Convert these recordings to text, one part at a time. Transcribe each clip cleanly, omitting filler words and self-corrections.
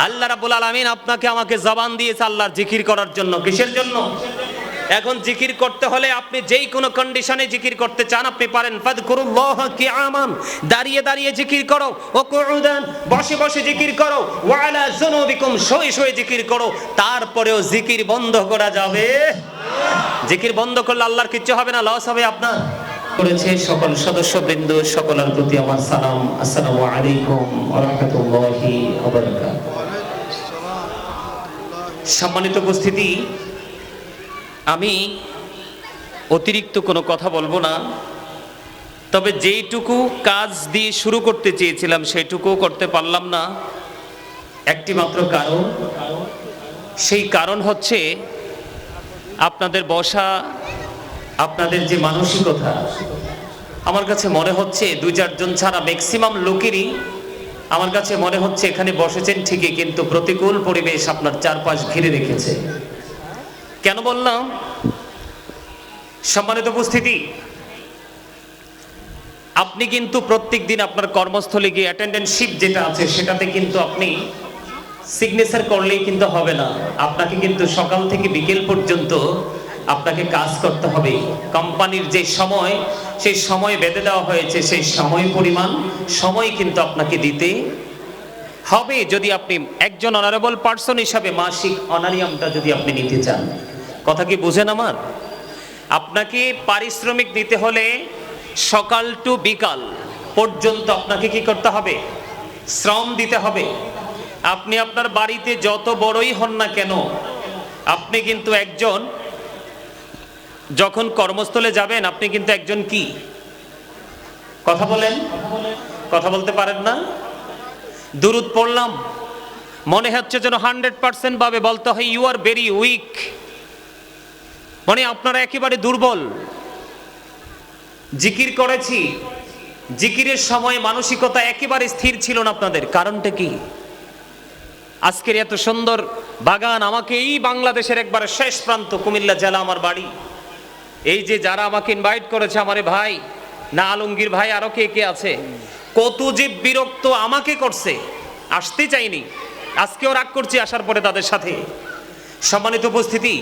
আল্লাহ রাব্বুল আলামিন আপনাকে আমাকে জবান দিয়েছে আল্লাহর জিকির করার জন্য। কিসের জন্য? এখন জিকির করতে হলে আপনি যেই কোনো কন্ডিশনে জিকির করতে চান আপনি পারেন। ফাযকুরুল্লাহ কিয়ামান, দাঁড়িয়ে দাঁড়িয়ে জিকির করো, ও কুউদান, বসে বসে জিকির করো, ওয়া আলা যুনুবিকুম, শুয়ে শুয়ে জিকির করো। তারপরেও জিকির বন্ধ করা যাবে? জিকির বন্ধ করলে আল্লাহর কিচ্ছু হবে না, লস হবে আপনার। করেছে সকল সদস্যবৃন্দ, সকলের প্রতি আমার সালাম। আসসালামু আলাইকুম ওয়া রাহমাতুল্লাহি ওয়া বারাকাতুহু। সম্মানিত উপস্থিতি, আমি অতিরিক্ত কোনো কথা বলবো না, তবে যেইটুকু কাজ দিয়ে শুরু করতে চেয়েছিলাম সেইটুকু করতে পারলাম না। একটি মাত্র কারণ, সেই কারণ হচ্ছে আপনাদের বসা, আপনাদের যে মানসিকতা, আমার কাছে মনে হচ্ছে দুই চারজন ছাড়া ম্যাক্সিমাম লোকেরই আমার কাছে মনে হচ্ছে এখানে বসেছেন ঠিকই, কিন্তু প্রতিকূল পরিবেশ আপনার চারপাশ ঘিরে রেখেছে। কেন বললাম? সম্মানিত উপস্থিতি, আপনি কিন্তু প্রত্যেক দিন আপনার কর্মস্থলে গিয়ে অ্যাটেন্ডেন্সশিপ যেটা আছে সেটাতে কিন্তু আপনি সিগনেচার করলেই কিন্তু হবে না। আপনাকে কিন্তু সকাল থেকে বিকেল পর্যন্ত আপনাকে কাজ করতে হবে। কোম্পানির যে সময়, সেই সময় বেঁধে দেওয়া হয়েছে, সেই সময় পরিমাণ সময় কিন্তু আপনাকে দিতে হবে যদি আপনি একজন অনারেবল পার্সন হিসাবে মাসিক অনারিয়ামটা যদি আপনি নিতে চান। কথা কি বুঝেন আমার? আপনাকে পারিশ্রমিক দিতে হলে সকাল টু বিকাল পর্যন্ত আপনাকে কি করতে হবে? শ্রম দিতে হবে। আপনি আপনার বাড়িতে যত বড়ই হন না কেন, আপনি কিন্তু একজন, যখন কর্মস্থলে যাবেন আপনি কিন্তু একজন কি? কথা বলেন, কথা বলতে পারেন না? দুরূদ পড়লাম, মনে হচ্ছে যেন 100% ভাবে বলতে হয় ইউ আর ভেরি উইক, মানে আপনারা একেবারে দুর্বল। জিকির করেছি, জিকিরের সময় মানসিকতা একেবারে স্থির ছিল না আপনাদের। কারণটা কি? আজকের এত সুন্দর বাগান, আমাকে এই বাংলাদেশের একবারে শেষ প্রান্ত কুমিল্লা জেলা আমার বাড়ি, এই যে যারা আমাকে ইনভাইট করেছে, আমারে ভাই না আলমগীর ভাই, আরো কে কে আছে, কত যে বিরক্ত আমাকে করছে, আসতে চাইনি, আজকেও রাগ করছি আসার পরে তাদের সাথে। সম্মানিত উপস্থিতি,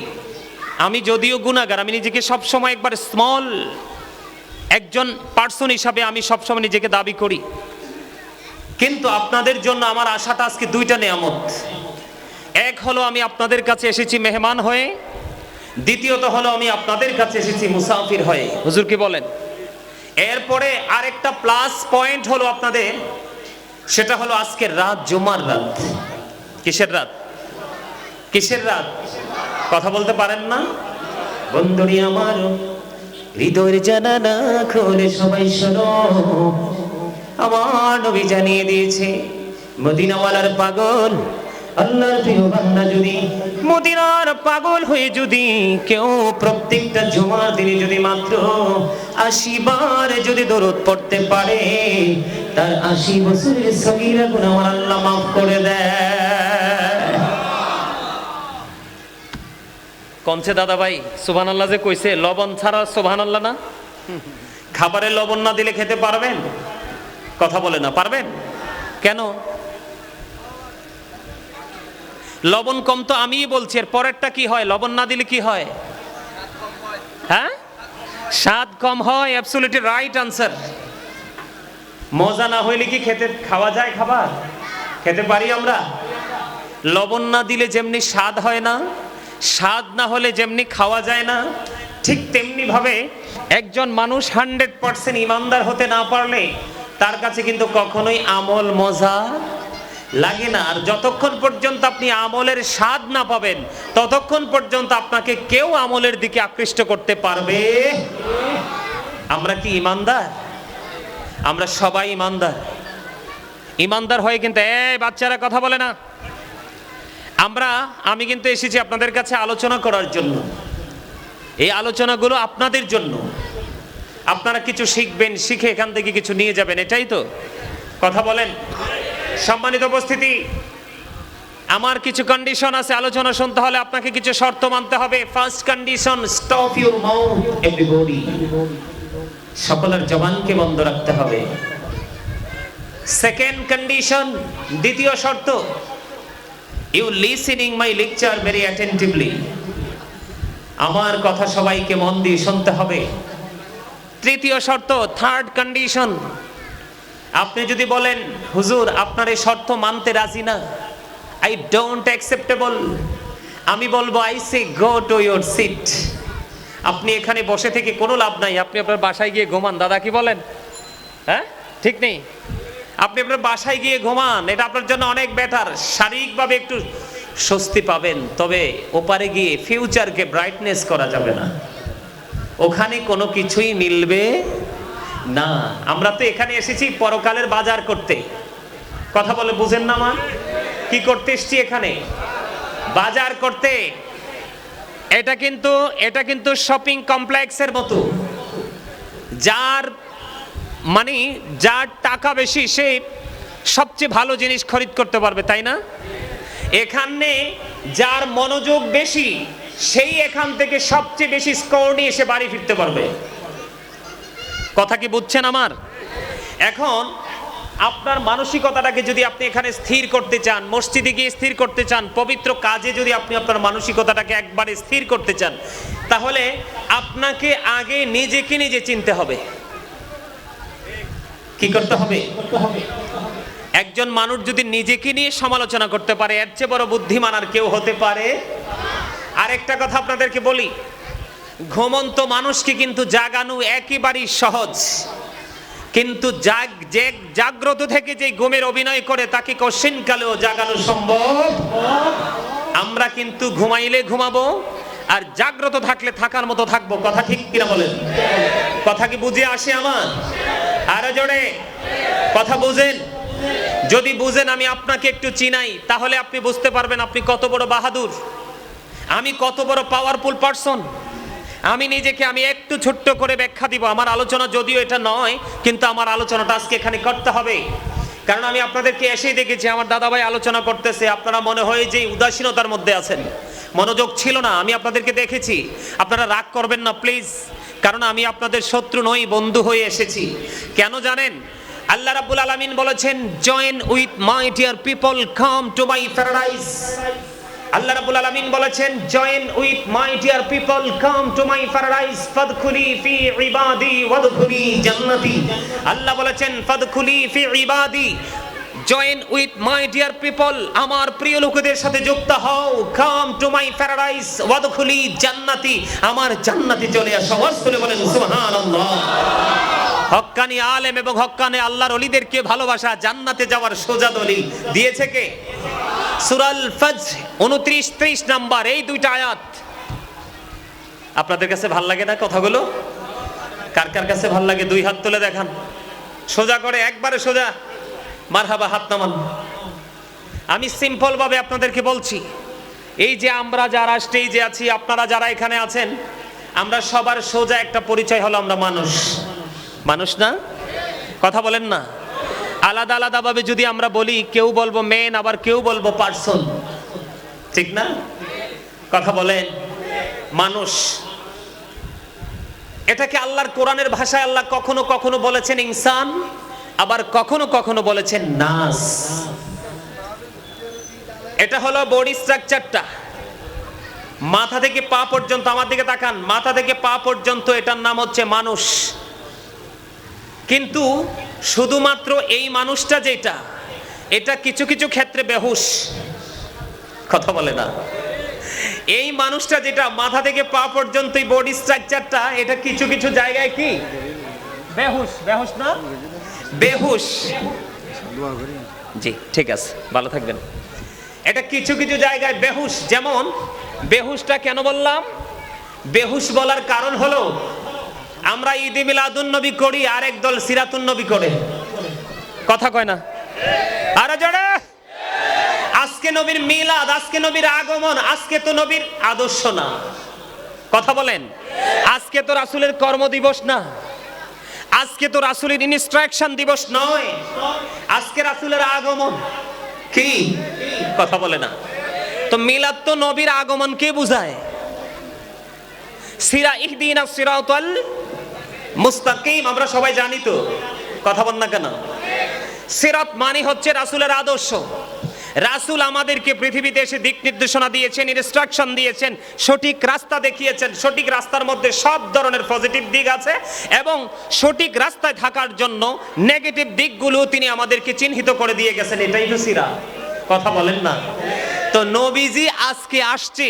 আমি যদিও গুনাহগার, আমি নিজেকে সবসময় একবার স্মল একজন পার্সন হিসাবে আমি সবসময় নিজেকে দাবি করি, কিন্তু আপনাদের জন্য আমার আশাটা আজকে দুইটা নেয়ামত। এক হলো আমি আপনাদের কাছে এসেছি মেহমান হয়ে, দ্বিতীয়ত হলো আমি আপনাদের কাছে এসেছি মুসাফির হয়ে। হুজুর কি বলেন? এরপরে আরেকটা প্লাস পয়েন্ট হলো আপনাদের, সেটা হলো আজকের রাত জুমার রাত। কিসের রাত? কিসের রাত? কথা বলতে পারেন না? বন্ধুরি আমার হৃদয়ের জানালা খুলে সবাই শোনো, আমার নবী জানিয়ে দিয়েছে মদিনাওয়ালার পাগল, আল্লাহর প্রিয় বান্দা যদি মদিনার পাগল হয়ে যদি কেউ প্রত্যেকটা জুমার দিনে যদি মাত্র 80 বার যদি দরুদ পড়তে পারে, তার 80 বছরের সগীরা গুনাহ আমার আল্লাহ মাফ করে দেয়। কোনছে দাদা ভাই সুবহানাল্লাহ যে কইছে, লবণ ছাড়া সুবহানাল্লাহ না? খাবারে লবণ না দিলে খেতে পারবেন? কথা বলে না, পারবেন? কেন? লবণ কম তো আমিই বলছি, এর পরেরটা কি হয়? লবণ না দিলে কি হয়? হ্যাঁ, স্বাদ কম হয়। Absolutely right answer. মজা না হইলে কি খেতে খাওয়া যায়? খাবার খেতে পারি আমরা? লবণ না দিলে যেমনি স্বাদ হয় না, স্বাদ না হলে যেমনি খাওয়া যায় না, ঠিক তেমনি ভাবে একজন মানুষ 100% ইমানদার হতে না পারলে তার কাছে কিন্তু কখনোই আমল মজা লাগে না। আর যতক্ষণ পর্যন্ত আপনি আমলের স্বাদ না পাবেন, ততক্ষণ পর্যন্ত আপনাকে কেউ আমলের দিকে আকৃষ্ট করতে পারবে। আমরা কি ইমানদার? আমরা সবাই ইমানদার। ইমানদার হয়ে কিন্তু এই বাচ্চারা কথা বলে না, আমি কিন্তু এসেছি আপনাদের কাছে আলোচনা করার জন্য। এই আলোচনাগুলো আপনাদের জন্য, আপনারা কিছু শিখবেন, শিখে এখান থেকে কিছু নিয়ে যাবেন, এটাই তো কথা বলেন। সম্মানিত উপস্থিতি, আমার কিছু কন্ডিশন আছে। আলোচনা শুনতে হলে আপনাকে কিছু শর্ত মানতে হবে। First condition, stop your mouth everybody, সকলের জবানকে বন্ধ রাখতে হবে। সেকেন্ড কন্ডিশন, দ্বিতীয় শর্ত, you listening my lecture very attentively. আমার কথা সবাইকে মন দিয়ে শুনতে হবে। তৃতীয় শর্ত, থার্ড কন্ডিশন, আপনি যদি বলেন হুজুর আপনার এই শর্ত মানতে রাজি না, আই ডোন্ট অ্যাকসেপ্টেবল, আমি বলবো I say go to your seat. আপনি এখানে বসে থেকে কোনো লাভ নাই, আপনি আপনার বাসায় গিয়ে ঘুমান। দাদা কি বলেন? হ্যাঁ, ঠিক নেই? আপনি আপনার বাসায় গিয়ে ঘুমান, এটা আপনার জন্য অনেক বেটার। শারীরিকভাবে একটু স্বস্তি পাবেন, তবে ওপারে গিয়ে ফিউচারকে ব্রাইটনেস করা যাবে না, ওখানে কোনো কিছুই মিলবে না। আমরা তো এখানে এসেছি পরকালের বাজার করতে। কথা বলে বুঝেন না? মা কি করতে এসেছি এখানে? বাজার করতে। এটা কিন্তু শপিং কমপ্লেক্সের মতো, যার মানে যার টাকা বেশি সে সবচেয়ে ভালো জিনিস খরিদ করতে পারবে, তাই না? এখানে যার মনোযোগ বেশি সেই এখান থেকে সবচেয়ে বেশি স্কোর নিয়ে এসে বাড়ি ফিরতে পারবে। কথা কি বুঝছেন আমার? এখন আপনার মানসিকতাটাকে যদি আপনি এখানে স্থির করতে চান, মসজিদে গিয়ে স্থির করতে চান, পবিত্র কাজে যদি আপনি আপনার মানসিকতাটাকে একবারে স্থির করতে চান, তাহলে আপনাকে আগে নিজেকে নিজে চিনতে হবে। কি করতে হবে? একজন মানুষ যদি নিজেকে নিয়ে সমালোচনা করতে পারে, এর চেয়ে বড় বুদ্ধিমান আর কেউ হতে পারে? আরেকটা কথা আপনাদেরকে বলি, ঘুমন্ত মানুষকে কিন্তু জাগানো একেবারেই সহজ, কিন্তু জাগ্রত থেকে যে ঘুমের অভিনয় করে তাকে কশিনকালেও জাগানো সম্ভব। আমরা কিন্তু ঘুমাইলে ঘুমাবো আর জাগ্রত থাকলে থাকার মতো থাকবো। কথা ঠিক কিনা বলেন? কথা কি বুঝে আসে আমার? আরো জোরে কথা বুঝেন। যদি বুঝেন আমি আপনাকে একটু চিনাই, তাহলে আপনি বুঝতে পারবেন আপনি কত বড় বাহাদুর, আমি কত বড় পাওয়ারফুল পারসন। আমি নিজেকে একটু ছোট্ট করে ব্যাখ্যা দিব। আমার আলোচনা যদিও এটা নয়, কিন্তু আমার আলোচনাটা আজকে এখানে করতে হবে, কারণ আমি আপনাদেরকে এসেই দেখেছি আমার দাদাভাই আলোচনা করতেছে, আপনারা মনে হয় যে উদাসীনতার মধ্যে আছেন, মনোযোগ ছিল না। আমি আপনাদেরকে দেখেছি, আপনারা রাগ করবেন না প্লিজ, কারণ আমি আপনাদের শত্রু নই, বন্ধু হয়ে এসেছি। কেন জানেন? আল্লাহ রাব্বুল আলামিন বলেছেন, join with my dear people, come to my paradise. Allah রাব্বুল আলামিন বলেছেন, join with my dear people, come to my paradise, ফাদখুলি ফি ইবাদি ওয়াদখুলি জান্নাতি। আল্লাহ বলেছেন, ফাদখুলি ফি ইবাদি, join with my dear people, আমার প্রিয় লোকদের সাথে যুক্ত হও, কাম টু মাই প্যারাডাইস ওয়াদখুলি জান্নাতি, আমার জান্নাতে চলে আসো। ওয়াসলে বলেন সুবহানাল্লাহ। হক্কানি আলেম এবং হক্কানি আল্লাহর ওলিদেরকে ভালোবাসা জান্নাতে যাওয়ার সোজা দলিল দিয়েছে কে? সূরাল ফজর 29-30 নাম্বার এই দুইটা আয়াত। আপনাদের কাছে ভাল লাগে না কথাগুলো? কার কার কাছে ভাল লাগে দুই হাত তুলে দেখান, সোজা করে, একবারে সোজা। মারহাবা, হাত নামান। আমি সিম্পল ভাবে আপনাদেরকে বলছি, এই যে আমরা যারা স্টেজে আছি, আপনারা যারা এখানে আছেন, আমরা সবার সোজা একটা পরিচয় হলো আমরা মানুষ। মানুষ না? কথা বলেন না? আলাদা আলাদা ভাবে যদি আমরা বলি, কেউ বলবো মেন, আবার কেউ বলবো পার্সন, ঠিক না? কথা বলেন, মানুষ। এটাকে আল্লাহর কোরআনের ভাষায় আল্লাহ কখনো কখনো বলেছেন ইনসান, আবার কখনো কখনো বলেছেন নাস। এটা হলো বডি স্ট্রাকচারটা, মাথা থেকে পা পর্যন্ত। আমার দিকে তাকান, মাথা থেকে পা পর্যন্ত এটার নাম হচ্ছে মানুষ। কিন্তু শুধুমাত্র এই মানুষটা যেটা, এটা কিছু কিছু ক্ষেত্রে বেহুশ। কথা বলে না? এই মানুষটা যেটা মাথা থেকে পা পর্যন্ত বডি স্ট্রাকচারটা, এটা কিছু কিছু জায়গায় কি বেহুশ। বেহুশ না? বেহুশ। জি ঠিক আছে, ভালো থাকবেন। এটা কিছু কিছু জায়গায় বেহুশ। যেমন বেহুশটা কেন বললাম? বেহুশ বলার কারণ হলো, আমরা ঈদে মিলাদুন নবী করি, আর একদল সিরাতুন নবী করে। কথা কয় না? আরে জোরে। আজকে নবীর মিলাদ, আজকে নবীর আগমন, আজকে তো নবীর আদর্শ না। কথা বলেন? আজকে তো রাসূলের কর্মদিবস না, আজকে তো রাসূলের ইনস্ট্রাকশন দিবস নয়, আজকে রাসূলের আগমন। কি কথা বলে না? তো মিলাদ তো নবীর আগমনকে বোঝায়। সিরা ইহদিনাস সিরাতাল মুস্তাকিম আমরা সবাই জানি তো, কথা বল না কেন? সিরাত মানে হচ্ছে রাসূলের আদর্শ। রাসূল আমাদেরকে পৃথিবীতে এসে দিক নির্দেশনা দিয়েছেন, ইনস্ট্রাকশন দিয়েছেন, সঠিক রাস্তা দেখিয়েছেন। সঠিক রাস্তার মধ্যে সব ধরনের পজিটিভ দিক আছে এবং সঠিক রাস্তায় থাকার জন্য নেগেটিভ দিকগুলো তিনি আমাদেরকে চিহ্নিত করে দিয়ে গেছেন। এটাই তো সিরাত। কথা বলেন না? তো নবীজি আজকে আসছে,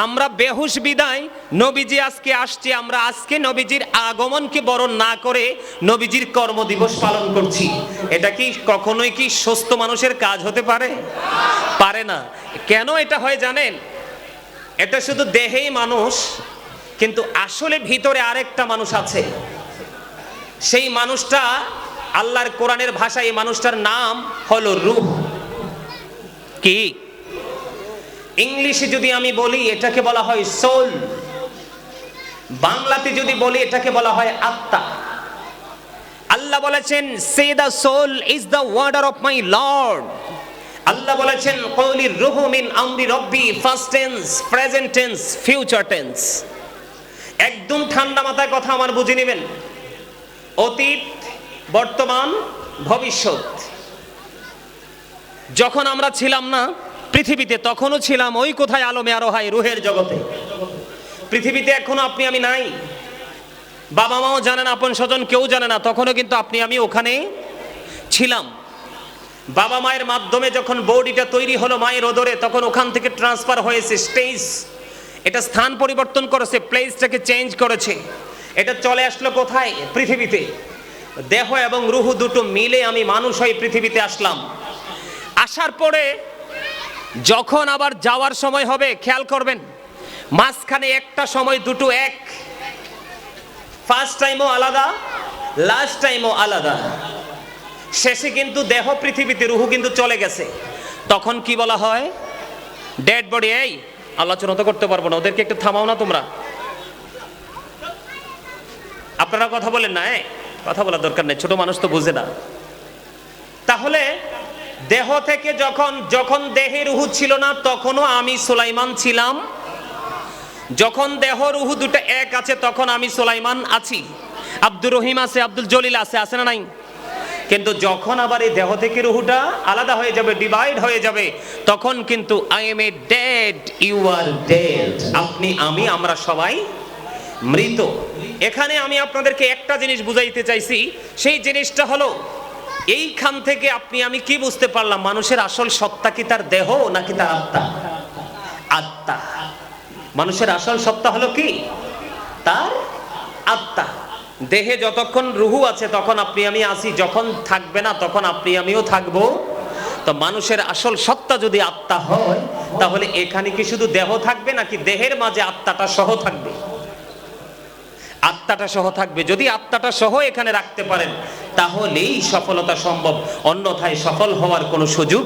আমরা বেহুশ বিদায় নবীজি আজকে আসছে, আমরা আজকে নবীজির আগমনকে বরণ না করে নবীজির কর্মদিবস পালন করছি। এটা কি কখনোই কি সুস্থ মানুষের কাজ হতে পারে? পারে না। কেন এটা হয় জানেন? এটা শুধু দেহেই মানুষ, কিন্তু আসলে ভিতরে আরেকটা মানুষ আছে। সেই মানুষটা আল্লাহর কোরআনের ভাষায় এই মানুষটার নাম হলো রূহ। কি ইংলিশে যদি আমি বলি এটাকে বলা হয় সোল, বাংলাতে যদি বলি এটাকে বলা হয় আত্মা। আল্লাহ বলেছেন say the soul is the order of my lord. Allah বলেছেন কওলির রূহু মিন আমরি রব্বি, first tense, present tense, future tense. একদম ঠান্ডা মাথায় কথা আমার বুঝে নেবেন। অতীত, বর্তমান, ভবিষ্যৎ। যখন আমরা ছিলাম না পৃথিবীতে তখনও ছিলাম ওই কোথায় আলমে আরোহায় রুহের জগতে। পৃথিবীতে এখনো আপনি আমি নাই, বাবা মাও জানে না, আপন স্বজন কেউ জানে না, তখনও কিন্তু আপনি আমি ওখানে ছিলাম। বাবা মায়ের মাধ্যমে যখন বডিটা তৈরি হলো মায়ের ওদরে, তখন ওখান থেকে ট্রান্সফার হয়েছে স্টেজ, এটা স্থান পরিবর্তন করেছে, প্লেসটাকে চেঞ্জ করেছে। এটা চলে আসলো কোথায়? পৃথিবীতে। দেহ এবং রুহ দুটো মিলে আমি মানুষ হয়ে পৃথিবীতে আসলাম। আসার পরে যখন আবার যাওয়ার সময় হবে, খেয়াল করবেন মাঝখানে একটা সময় দুটো এক, ফার্স্ট টাইমও আলাদা, লাস্ট টাইমও আলাদা। শেষে কিন্তু দেহ পৃথিবীতে, রুহ কিন্তু চলে গেছে। তখন কি বলা হয়? Dead body. এই আলোচনা তো করতে পারবো না, ওদেরকে একটু থামাও না তোমরা। আপনারা কথা বলেন না, কথা বলার দরকার নেই, ছোট মানুষ তো বুঝে না। তাহলে দেহ থেকে যখন দেহে রুহু ছিল না তখনও আমি সুলাইমান ছিলাম। যখন দেহ রুহু দুটো এক আছে তখন আমি সুলাইমান আছি, আব্দুর রহিম আছে, আব্দুল জলিল আছে, আছে না নাই? কিন্তু যখন আবার এই দেহ থেকে রুহুটা আলাদা হয়ে যাবে, ডিভাইড হয়ে যাবে, তখন কিন্তু I am a dead, you are dead. আপনি আমি আমরা সবাই মৃত। এখানে আমি আপনাদেরকে একটা জিনিস বুঝাইতে চাইছি, সেই জিনিসটা হলো এইখান থেকে আপনি আমি কি বুঝতে পারলাম? মানুষের আসল সত্তা কি তার দেহ নাকি তার আত্মা? আত্মা। মানুষের আসল সত্তা হলো কি? তার আত্মা। দেহে যতক্ষণ রুহু আছে তখন আপনি আমি আছি, যখন থাকবে না তখন আপনি আমিও থাকবো। তো মানুষের আসল সত্তা যদি আত্মা হয়, তাহলে এখানে কি শুধু দেহ থাকবে নাকি দেহের মাঝে আত্মাটা সহ থাকবে? আত্মাটা সহ থাকবে। যদি আত্মাটা সহ এখানে রাখতে পারেন তাহলেই সফলতা সম্ভব, অন্যথায় সফল হওয়ার কোনো সুযোগ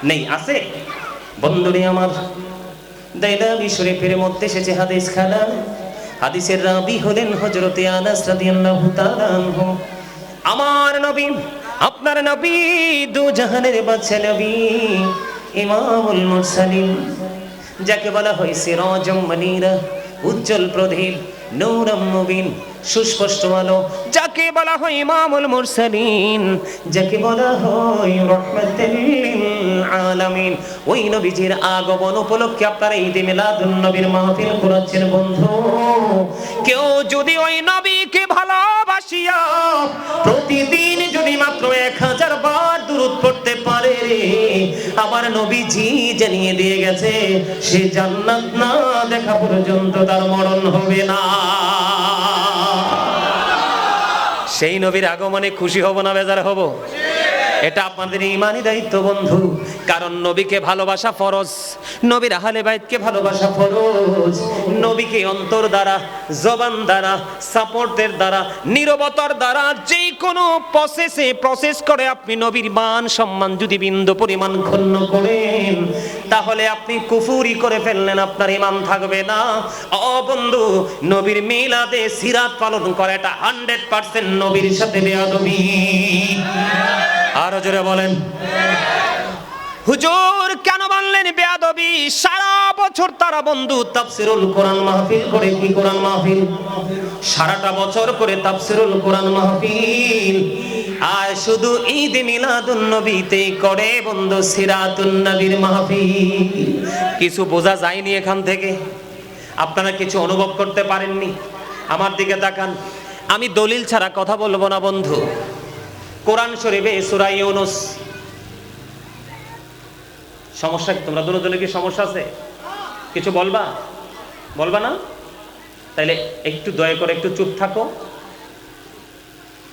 নেই। আছে বন্ধুরে আমার, দাইলাবি শরীফের মধ্যে এসেছে হাদিস খানা। হাদিসের রাবি হলেন হযরতে আনাস রাদিয়াল্লাহু তাআলা আনহু। আমার নবী, আপনার নবী, দু জাহানের বাদশা নবী, ইমামুল মুরসালিন, যাকে বলা হয় সিরাজুম মুনীরা, উজ্জ্বল প্রদীপ, নূরুম মুবিন, সুস্পষ্ট আলো, যাকে বলা হয় ইমামুল মুরসালিন, যাকে বলা হয় রাহমাতুল লিল আলামিন। ওই নবীজির আগমন উপলক্ষে আপনারা ঈদে মিলাদুন নবীর মাহফিল করাচ্ছেন। বন্ধু, কেউ যদি ওই নবীকে ভালোবাসিয়া প্রতিদিন যদি মাত্র 1000 বার দুরূদ পড়তে পারে, আমার নবীজি জানিয়ে দিয়ে গেছে সে জান্নাত না দেখা পর্যন্ত তার মরণ হবে না। সেই নবীর আগমনে খুশি হব না বেজার হব? এটা আপনাদের ঈমানি দায়িত্ব বন্ধু। কারণ নবীকে ভালোবাসা ফরজ, নবীর আহলে বাইতকে ভালোবাসা ফরজ। নবীকে অন্তর দ্বারা, জবান দ্বারা, সাপোর্টের দ্বারা, নীরবতার দ্বারা, যে কোনো প্রসেস করে আপনি নবীর মান সম্মান যদি বিন্দু পরিমাণ ক্ষুণ্ণ করেন, তাহলে আপনি কুফরি করে ফেললেন, আপনার ঈমান থাকবে না। ও বন্ধু, নবীর মিলাদে সিরাত পালন করে এটা 100% নবীর সাথে বেয়াদবি। আরো জোরে বলেন। হুজুর কেন বললেন বেয়াদবি? সারা বছর বছর তারা বন্ধু তাফসিরুল কোরআন মাহফিল করে। কি কোরআন মাহফিল? সারাটা বছর করে তাফসিরুল কোরআন মাহফিল। আর শুধু ঈদ মিলাদুন নবীতে করে বন্ধু সিরাতুন নবীর মাহফিল। কিছু বোঝা যায়নি এখান থেকে? আপনারা কিছু অনুভব করতে পারেননি? আমার দিকে তাকান, আমি দলিল ছাড়া কথা বলবো না বন্ধু। কোরআন শরীফে সূরা ইউনূস, সমস্যা কি? তোমরা দুজনে কি সমস্যা আছে? কিছু বলবা? বলবা না? তাইলে একটু দয়া করে একটু চুপ থাকো।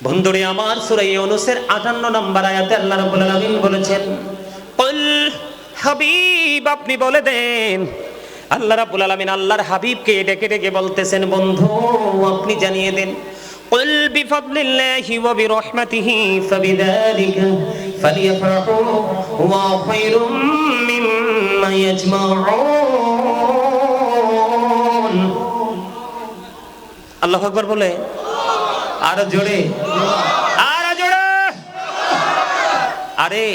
বন্ধুরে আমার, সূরা ইউনূসের 58 নম্বর আয়াতে আল্লাহ রাব্বুল আলামিন বলেছেন, কুল হাবিব, আপনি বলে দেন। আল্লাহ রাব্বুল আলামিন আল্লাহর হাবিবকে ডেকে ডেকে বলতেছেন, বন্ধু আপনি জানিয়ে দেন, কুল বিফাদলিল্লাহি ওয়া বিরহমাতিহি ফাবিযালিকা ফালিয়াফরাহু হুয়া খায়রুম মিম্মা ইয়াজমাউন। আল্লাহু আকবার বলে আর জোরে, আর জোরে। আরে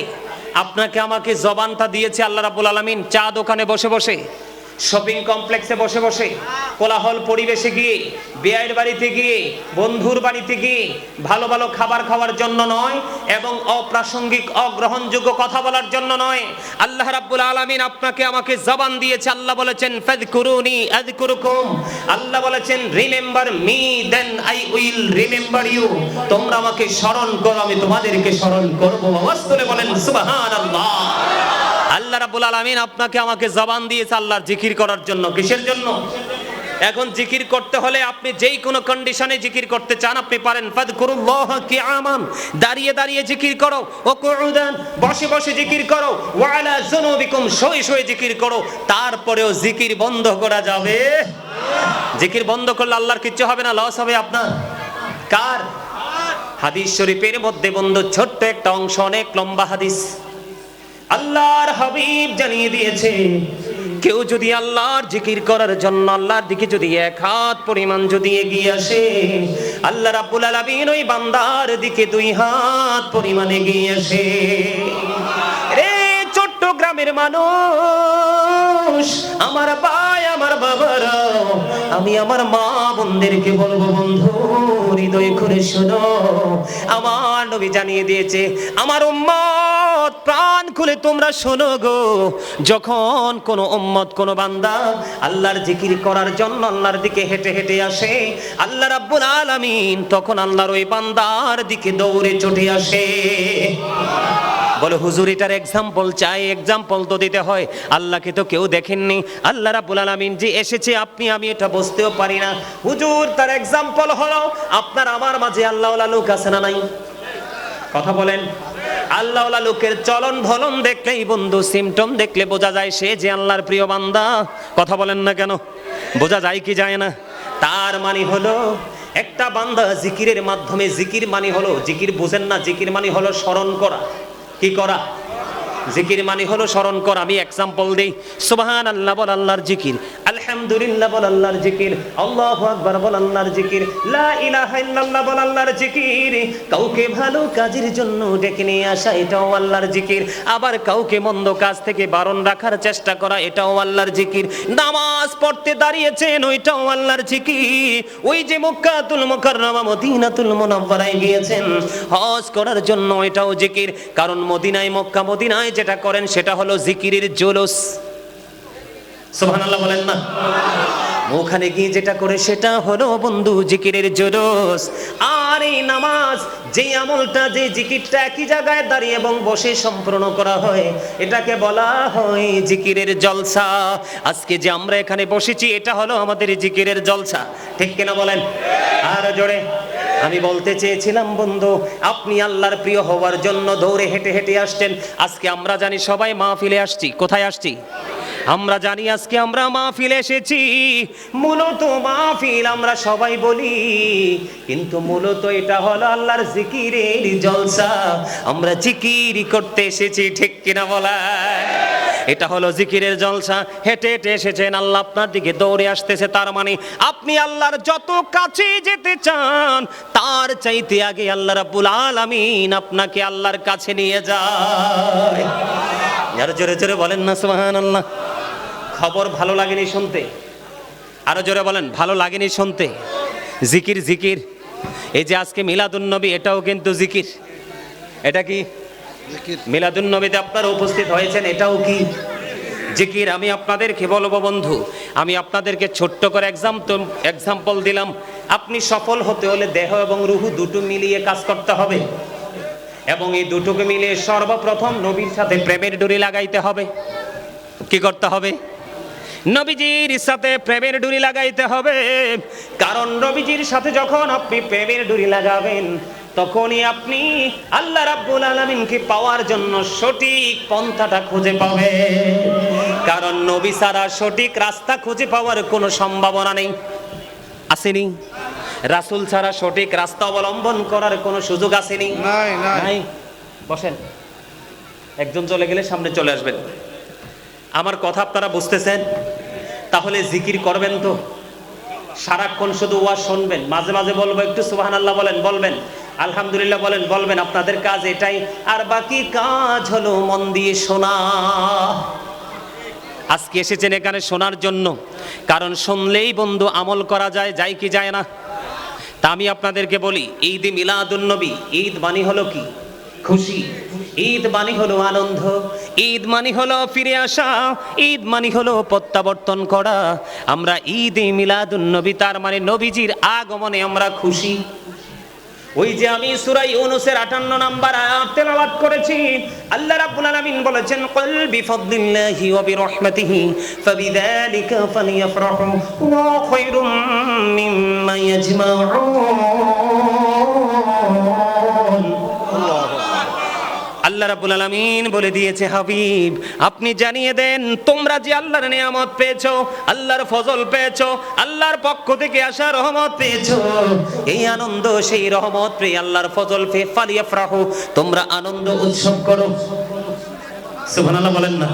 আপনাকে আমাকে জবানটা দিয়েছে আল্লাহ রাব্বুল আলামিন চা দোকানে বসে বসে, শপিং কমপ্লেক্সে বসে বসে, কোলাহল পরিবেশে গিয়ে, বিয়ের বাড়িতে গিয়ে, বন্ধুর বাড়িতে গিয়ে ভালো ভালো খাবার খাওয়ার জন্য নয় এবং অপ্রাসঙ্গিক অগ্রহণযোগ্য কথা বলার জন্য নয়। আল্লাহ রাব্বুল আলামিন আপনাকে আমাকে জবান দিয়েছে। আল্লাহ বলেছেন ফাযকুরুনি আযকুরুকুম। আল্লাহ বলেছেন remember me then I will remember you. তোমরা আমাকে স্মরণ করো, আমি তোমাদেরকে স্মরণ করব। আওয়াজ করে বলেন সুবহানাল্লাহ। আল্লাহ রাব্বুল আলামিন আপনাকে আমাকে জবান দিয়েছে আল্লাহর জিকির করার জন্য। কিসের জন্য? এখন জিকির করতে হলে আপনি যেই কোনো কন্ডিশনে জিকির করতে চান আপনি পারেন। ফাযকুরুল্লাহ কিয়ামান, দাঁড়িয়ে দাঁড়িয়ে জিকির করো, ও কুউদান, বসে বসে জিকির করো, ওয়া আলা যুনুবিকুম, শুয়ে শুয়ে জিকির করো। তারপরেও জিকির বন্ধ করা যাবে? জিকির বন্ধ করলে আল্লাহর কিচ্ছু হবে না, লস হবে আপনার। কার? হাদিস শরীফের মধ্যে বন্ধু ছোট্ট একটা অংশ, অনেক লম্বা হাদিস। আল্লাহর হাবিব জানিয়ে দিয়েছে, কেউ যদি আল্লাহর জিকির করার জন্য আল্লাহর দিকে যদি এক হাত পরিমাণ যদি এগিয়ে আসে, আল্লাহ রাব্বুল আলামিন ওই বান্দার দিকে 2 হাত পরিমাণ এগিয়ে আসে। রে চট্টগ্রামের মানুষ, আমার ভাই, আমার বাবারা, আমি আমার মা বোনদেরকে বলবো, বন্ধু হৃদয় করে শোনো। আমার নবী জানিয়ে দিয়েছে, আমার উম্মত প্রাণ খুলে তোমরা শোনো গো। যখন কোন উম্মত, কোন বান্দা আল্লাহর জিকির করার জন্য আল্লাহর দিকে হেঁটে হেঁটে আসে, আল্লাহ রাব্বুল আলামিন তখন আল্লাহর ওই বান্দার দিকে দৌড়ে ছুটে আসে। বলে হুজুর এটার এক্সাম্পল চাই। এক্সাম্পল তো দিতে হয়, আল্লাহকে তো কেউ দেখেননি। আল্লাহ রাব্বুল আলামিন যে এসেছে আপনি আমি এটা বুঝতেও পারি না। হুজুর তার এক্সাম্পল হলো আপনার আমার মাঝে আল্লাহওয়ালা লোক আছে না নাই? কথা বলেন। আল্লাহওয়ালা লোকের চলন ভলন দেখলেই বন্ধু, সিমটম দেখলে বোঝা যায় সে যে আল্লাহর প্রিয় বান্দা। কথা বলেন না কেন? বোঝা যায় কি যায় না? তার মানে হলো একটা বান্দা জিকিরের মাধ্যমে, জিকির মানে হলো, জিকির বুঝেন না, জিকির মানে হলো স্মরণ করা। কি করা? জিকির মানে হলো স্মরণ করা। আমি এক্সাম্পল দেই। সুবহানাল্লাহ বল আল্লাহর জিকির, আলহামদুলিল্লাহ বল আল্লাহর জিকির, আল্লাহু আকবার বল আল্লাহর জিকির, লা ইলাহা ইল্লাল্লাহ বল আল্লাহর জিকির। কাউকে ভালো কাজের জন্য ডেকে নিয়ে আসা, এটাও আল্লাহর জিকির। আবার কাউকে মন্দ কাজ থেকে বারণ রাখার চেষ্টা করা, এটাও আল্লাহর জিকির। নামাজ পড়তে দাঁড়িয়েছেন, ওইটাও আল্লাহর জিকির। ওই যে মক্কাতুল মুকাররমা, মদিনাতুল মুনাওয়ারায় গিয়েছেন হজ করার জন্য, এটাও জিকির। কারণ মদিনায়, মক্কা মদিনায় যেটা করেন সেটা হলো জিকিরের জুলুস। সুবহানাল্লাহ বলেন না? ওখানে গিয়ে যেটা করে সেটা হলো বন্ধু জিকিরের জুলুস। আর এই নামাজ, যে আমলটা, যে জিকিরটা একই জায়গায় দাঁড়িয়ে এবং বসে সম্পূর্ণ করা হয়, এটাকে বলা হয় জিকিরের জলসা। আজকে যে আমরা এখানে বসেছি এটা হলো আমাদের জিকিরের জলসা। ঠিক কিনা বলেন? আর জোরে। আমি বলতে চেয়েছিলাম বন্ধু, আপনি আল্লাহর প্রিয় হওয়ার জন্য দৌড়ে হেঁটে হেঁটে আসছেন। আজকে আমরা জানি সবাই মাহফিলে আসছি। কোথায় আসছি? আমরা জানি আজকে আমরা মাহফিলে এসেছি। মূলত মাহফিল আমরা সবাই বলি, কিন্তু মূলত এটা হলো আল্লাহর জিকিরের জলসা। আমরা জিকির করতে এসেছি। ঠিক কিনা বলা? এটা হলো জিকিরের জলসা। হেঁটে হেঁটে এসেছেন, আল্লাহ আপনার দিকে দৌড়ে আসতেছে। তার মানে আপনি আল্লাহর যত কাছে যেতে চান তার চাইতে আগে আল্লাহ রাব্বুল আলামিন আপনাকে আল্লাহর কাছে নিয়ে যায়। আর জোরে জোরে বলেন না সুবহানাল্লাহ। খবর ভালো লাগেনি শুনতে? আরো জোরে বলেন, ভালো লাগেনি শুনতে? জিকির জিকির, এই যে আজকে মিলাদুন্নবী, এটাও কিন্তু জিকির। এটা কি মিলাদুন্নবীতে আপনারা উপস্থিত হয়েছেন, এটাও কি জিকির? আমি আপনাদেরকে বলবো বন্ধু, আমি আপনাদেরকে ছোট্ট করে এক্সাম্পল দিলাম। আপনি সফল হতে হলে দেহ এবং রুহ দুটো মিলিয়ে কাজ করতে হবে, এবং এই দুটোকে মিলিয়ে সর্বপ্রথম নবীর সাথে প্রেমের ডুরি লাগাইতে হবে। কি করতে হবে? নবীজির সাথে প্রেমের ডুরি লাগাইতে হবে। কারণ নবীজির সাথে যখন আপনি প্রেমের ডুরি লাগাবেন, তখনই আপনি আল্লাহ রাব্বুল আলামিনকে পাওয়ার জন্য সঠিক পন্থাটা খুঁজে পাবেন। কারণ নবী ছাড়া সঠিক রাস্তা খুঁজে পাওয়ার কোনো সম্ভাবনা নেই, আসেনি? রাসূল ছাড়া সঠিক রাস্তা অবলম্বন করার কোনো সুযোগ আসেনি? নাই। বসেন, একজন চলে গেলে সামনে চলে আসবেন। আমার কথা আপনারা বুঝতেছেন? তাহলে জিকির করবেন তো? সারাক্ষণ শুধু ওয়াজ শুনবেন? মাঝে মাঝে বলবো একটু সুবহানাল্লাহ বলেন, বলবেন আলহামদুলিল্লাহ বলেন, বলবেন। আপনাদের কাজ এটাই, আর বাকি কাজ হলো মন দিয়ে শোনা। আজকে এসেছেন এখানে শোনার জন্য, কারণ শুনলেই বন্ধু আমল করা যায়, যায় কি যায় না? তা আমি আপনাদেরকে বলি, ঈদ মিলাদুন্নবী, ঈদ মানে হলো কি? খুশি। ঈদ মানে হলো আনন্দ, ঈদ মানে হলো ফিরে আসা, ঈদ মানে হলো প্রত্যাবর্তন করা। আমরা ঈদ মিলাদুন্নবী, তার মানে নবীজির আগমনে আমরা খুশি। ওই যে আমি সূরা ইউনূসের 58 নম্বর আয়াত তেলাওয়াত করেছি, আল্লাহ রাব্বুল আলামিন বলেছেন, কুল বিফাদলিল্লাহি ওয়া বিরহমাতিহি ফাবিযালিকা ফালইফরাহু ওয়া খায়রুম মিম্মা ইয়াজমাউন। আল্লাহ রাব্বুল আলামিন বলে দিয়েছে, হাবিব আপনি জানিয়ে দেন, তোমরা যে আল্লাহর নিয়ামত পেয়েছো, আল্লাহর ফজল পেয়েছো, আল্লাহর পক্ষ থেকে আসা রহমত পেয়েছো, এই আনন্দ সেই রহমত পেয়ে, আল্লাহর ফজল পেয়ে ফালিয়াফরাহু, তোমরা আনন্দ উৎসব করো। সুবহানাল্লাহ বলেন না?